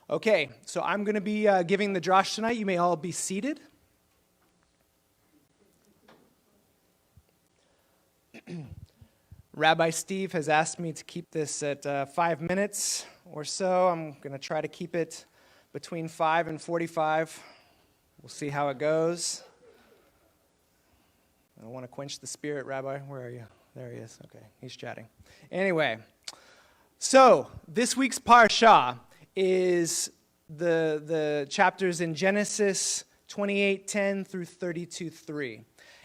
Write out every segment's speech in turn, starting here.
Okay, so I'm going to be giving the Drash tonight. You may all be seated. Rabbi Steve has asked me to keep this at 5 minutes or so. I'm going to try to keep it between 5 and 45. We'll see how it goes. I don't want to quench the spirit, Rabbi. Where are you? There he is. Okay, he's chatting. Anyway, so this week's Parsha is the chapters in Genesis 28:10 through 32:3.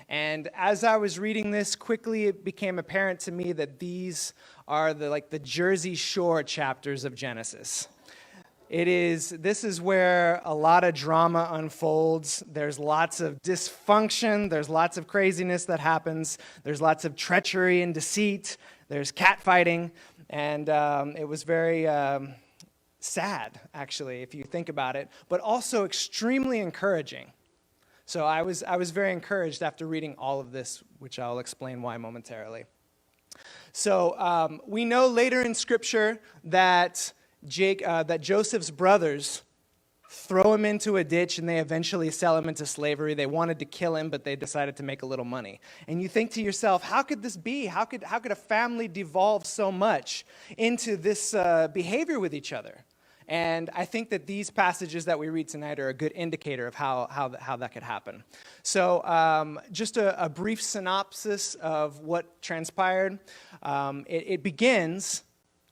And as I was reading this, quickly it became apparent to me that these are the Jersey Shore chapters of Genesis. This is where a lot of drama unfolds. There's lots of dysfunction. There's lots of craziness that happens. There's lots of treachery and deceit. There's catfighting. And it was very sad, actually, if you think about it, but also extremely encouraging. So I was very encouraged after reading all of this, which I'll explain why momentarily. So we know later in Scripture that Joseph's brothers throw him into a ditch and they eventually sell him into slavery. They wanted to kill him, but they decided to make a little money. And you think to yourself, how could this be? How could a family devolve so much into this behavior with each other? And I think that these passages that we read tonight are a good indicator of how that could happen. So just a brief synopsis of what transpired. It begins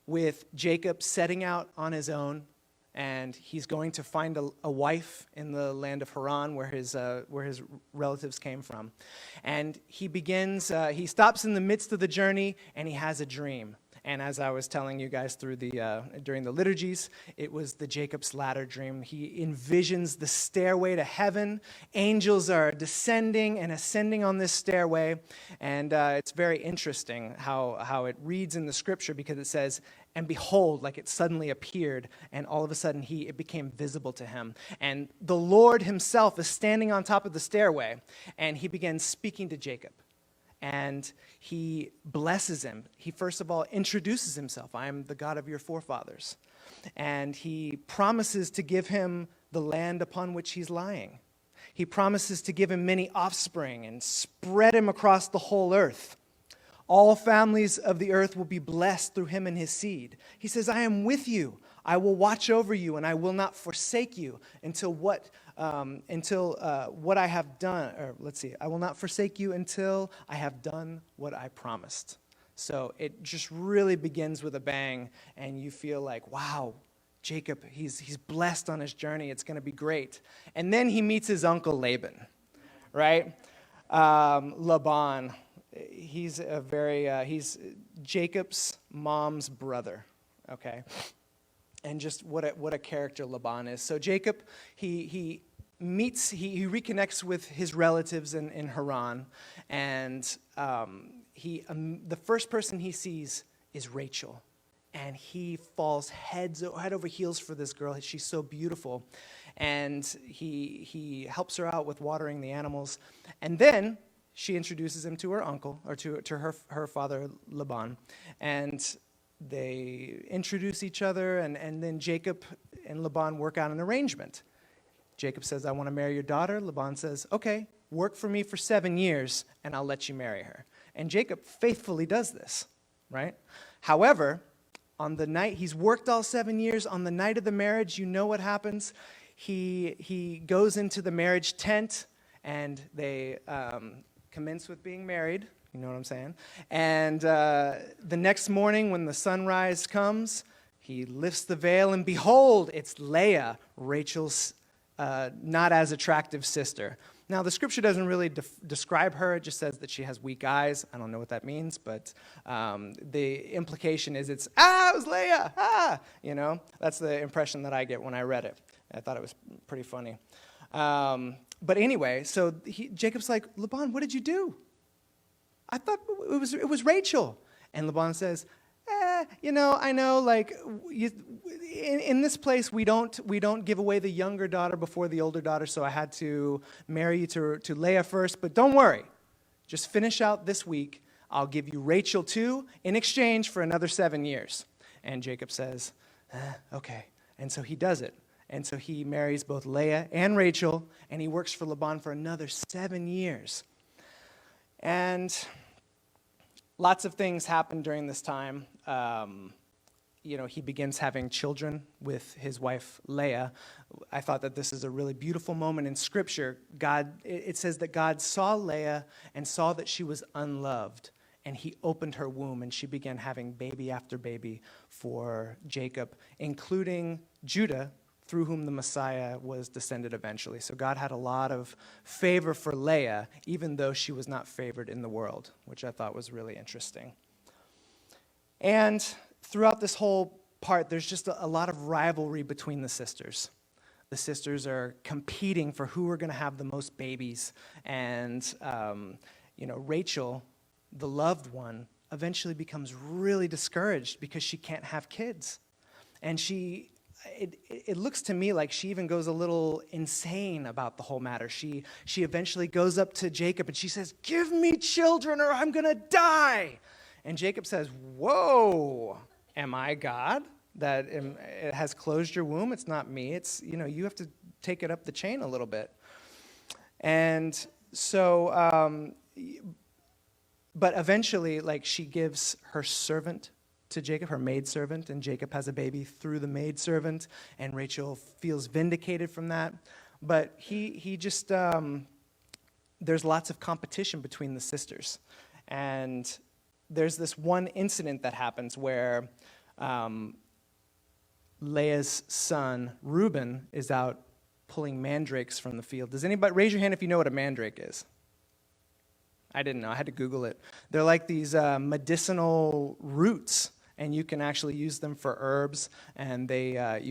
with Jacob setting out on his own, and he's going to find a wife in the land of Haran, where his relatives came from. And he stops in the midst of the journey, and he has a dream. And as I was telling you guys during the liturgies, it was the Jacob's ladder dream. He envisions the stairway to heaven. Angels are descending and ascending on this stairway. And it's very interesting how it reads in the scripture, because it says, and behold, like it suddenly appeared, and all of a sudden it became visible to him. And the Lord himself is standing on top of the stairway, and he begins speaking to Jacob. And he blesses him. He first of all introduces himself. I am the God of your forefathers. And he promises to give him the land upon which he's lying. He promises to give him many offspring and spread him across the whole earth. All families of the earth will be blessed through him and his seed. He says, I am with you. I will watch over you, and I will not forsake you until what I have done. Or let's see, I will not forsake you until I have done what I promised. So it just really begins with a bang, and you feel like, wow, Jacob, he's blessed on his journey. It's going to be great. And then he meets his uncle Laban, right? Laban. He's Jacob's mom's brother. Okay. And just what a character Laban is. So Jacob, he reconnects with his relatives in Haran, and the first person he sees is Rachel, and he falls head over heels for this girl. She's so beautiful, and he helps her out with watering the animals, and then she introduces him to her uncle, or to her father Laban, and they introduce each other, and then Jacob and Laban work out an arrangement. Jacob says, I want to marry your daughter. Laban says, okay, work for me for 7 years, and I'll let you marry her. And Jacob faithfully does this, right? However, on the night, he's worked all 7 years. On the night of the marriage, you know what happens. He goes into the marriage tent, and they commence with being married. You know what I'm saying? And the next morning when the sunrise comes, he lifts the veil, and behold, it's Leah, Rachel's not as attractive sister. Now, the scripture doesn't really describe her. It just says that she has weak eyes. I don't know what that means, but the implication is it was Leah, you know? That's the impression that I get when I read it. I thought it was pretty funny. But anyway, so Jacob's like, Laban, what did you do? I thought it was Rachel. And Laban says, I know, like, in this place, we don't give away the younger daughter before the older daughter, so I had to marry you to Leah first, but don't worry. Just finish out this week. I'll give you Rachel too in exchange for another 7 years. And Jacob says, okay. And so he does it. And so he marries both Leah and Rachel, and he works for Laban for another 7 years. And lots of things happen during this time. He begins having children with his wife Leah. I thought that this is a really beautiful moment in Scripture. It says that God saw Leah and saw that she was unloved, and he opened her womb, and she began having baby after baby for Jacob, including Judah, through whom the Messiah was descended eventually. So God had a lot of favor for Leah, even though she was not favored in the world, which I thought was really interesting. And throughout this whole part, there's just a lot of rivalry between the sisters. The sisters are competing for who are going to have the most babies. And, Rachel, the loved one, eventually becomes really discouraged because she can't have kids. And it looks to me like she even goes a little insane about the whole matter. She eventually goes up to Jacob and she says, "Give me children or I'm going to die." And Jacob says, "Whoa, am I God that it has closed your womb? It's not me. It's, you have to take it up the chain a little bit." And so, but eventually, she gives her servant to Jacob, her maidservant, and Jacob has a baby through the maidservant, and Rachel feels vindicated from that. But he just, there's lots of competition between the sisters. And there's this one incident that happens where Leah's son, Reuben, is out pulling mandrakes from the field. Does anybody, raise your hand if you know what a mandrake is? I didn't know. I had to Google it. They're like these medicinal roots, and you can actually use them for herbs, and they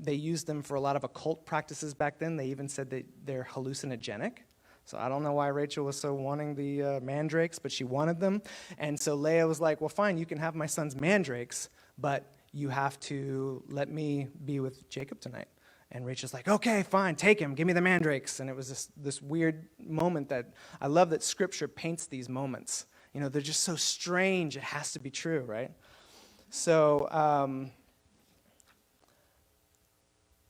used them for a lot of occult practices back then. They even said that they're hallucinogenic. So I don't know why Rachel was so wanting the mandrakes, but she wanted them. And so Leah was like, "Well, fine, you can have my son's mandrakes, but you have to let me be with Jacob tonight." And Rachel's like, "Okay, fine, take him, give me the mandrakes." And it was this weird moment that I love that Scripture paints these moments. They're just so strange, it has to be true, right? So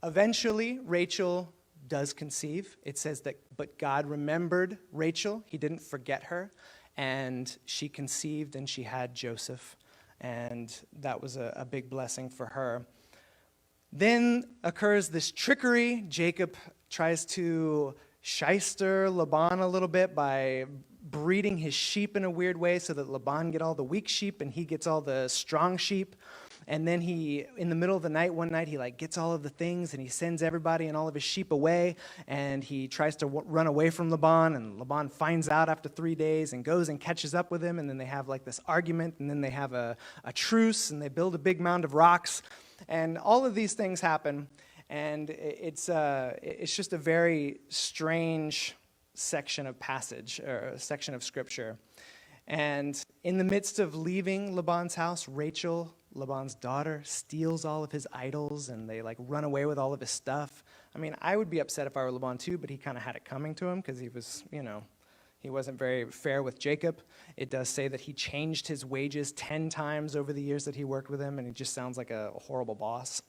eventually, Rachel does conceive. It says that, but God remembered Rachel. He didn't forget her. And she conceived and she had Joseph. And that was a big blessing for her. Then occurs this trickery. Jacob tries to shyster Laban a little bit by breeding his sheep in a weird way so that Laban get all the weak sheep and he gets all the strong sheep. And then in the middle of the night, one night, he gets all of the things and he sends everybody and all of his sheep away. And he tries to run away from Laban, and Laban finds out after 3 days and goes and catches up with him. And then they have this argument, and then they have a truce, and they build a big mound of rocks. And all of these things happen, and it's just a very strange section of passage, or a section of Scripture. And in the midst of leaving Laban's house, Rachel, Laban's daughter, steals all of his idols, and they run away with all of his stuff. I mean, I would be upset if I were Laban too, but he kind of had it coming to him because he was, he wasn't very fair with Jacob. It does say that he changed his wages 10 times over the years that he worked with him, and he just sounds like a horrible boss.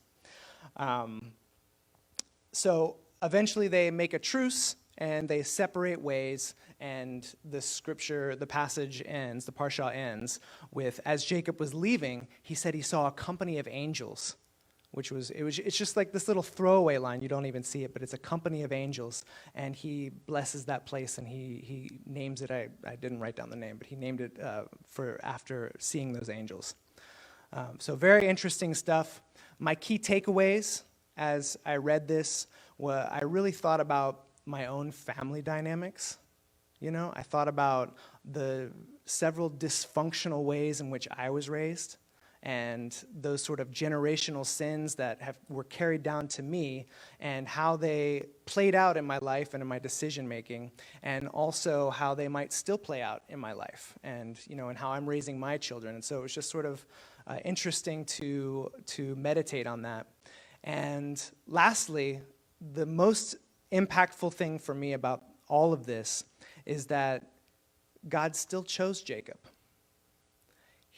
So eventually they make a truce, and they separate ways, and the scripture, the passage ends, the Parsha ends with, as Jacob was leaving, he said he saw a company of angels, it's just like this little throwaway line. You don't even see it, but it's a company of angels, and he blesses that place, and he names it. I didn't write down the name, but he named it for after seeing those angels. So very interesting stuff. My key takeaways as I read this, I really thought about my own family dynamics. I thought about the several dysfunctional ways in which I was raised, and those sort of generational sins that were carried down to me, and how they played out in my life and in my decision making, and also how they might still play out in my life, and and how I'm raising my children. And so it was just sort of interesting to meditate on that. And lastly, the most impactful thing for me about all of this is that God still chose Jacob.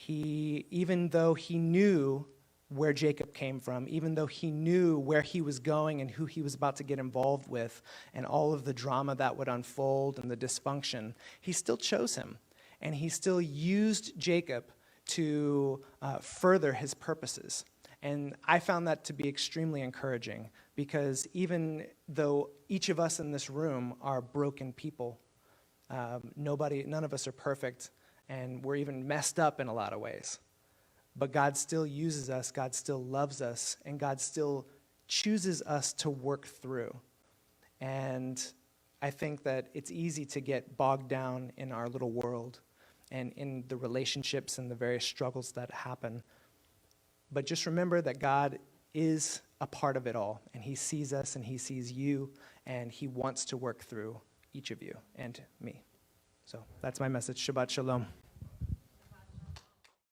Even though he knew where Jacob came from, even though he knew where he was going and who he was about to get involved with and all of the drama that would unfold and the dysfunction, he still chose him. And he still used Jacob to further his purposes. And I found that to be extremely encouraging, because even though each of us in this room are broken people, none of us are perfect, and we're even messed up in a lot of ways. But God still uses us, God still loves us, and God still chooses us to work through. And I think that it's easy to get bogged down in our little world and in the relationships and the various struggles that happen. But just remember that God is a part of it all, and he sees us and he sees you, and he wants to work through each of you and me. So that's my message. Shabbat Shalom.